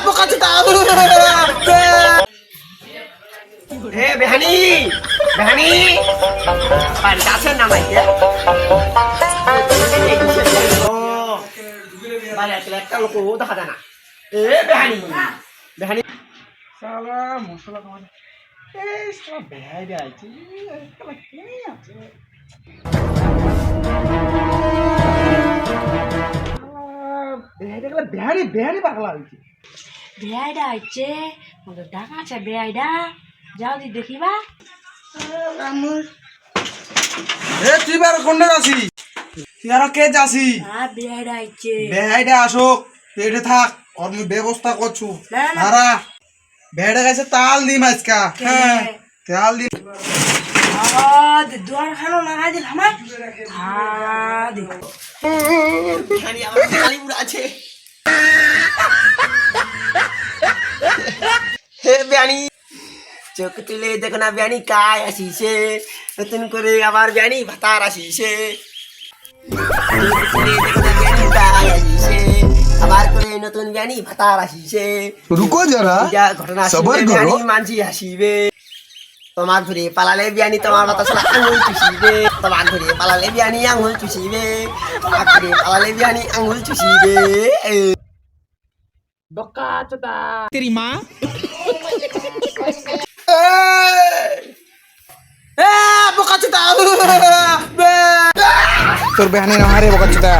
বোকা চোদা এ বেহানি বেহানি বাড়িতে আছেন না মাইকে বাড়ি একটা লোক দেখা যায় না এ বেহানি বেহানি সালা মশলা তোমার এই সালা বেহাই আইছি সালা কে আছে বেহাই দেখলে বেহারি বেহারি পাগলা হইছে বেআইডা আইছে মধ্যে ডাকা আছে বেআইডা যাও দি দেখিবা এ তুই বার কোনে আছি তুই আর কে যাসি বেআইডা আইছে বেহাইডা আসুক তুই এটা থাক আর আমি ব্যবস্থা করছু না, না। দাঁড়া বেহাইডা গেছে তাল দিম আজকা হ্যাঁ তাল দিম দুয়ার খানো লাগাই দিল আমার বেহানি আমার খালি পুরো আছে হে বেহানি চোখ তুলে দেখো না বেহানি কায় আসিছে নতুন করে আবার বেহানি ভাতার আসিছে চোখ তুলে দেখো না বেহানি কায় আসিছে আবার করে নতুন বেহানি ভাতার আসিছে रुको जरा যা ঘটনা সবার শুনলে করো। বেহানি মানছি হাসিবে তোমার ঘুরে পালালে বিয়ানি তোমার মাথা ছাড়া আঙুল চুষিবে তোমার ঘুরে পালালে বিয়ানি আঙুল চুষিবে তোমার ঘুরে পালালে বিয়ানি আঙুল চুষিবে বকা চোদা বোকা চোদা তোর বেহানি না হারে বকাচ্ছিটা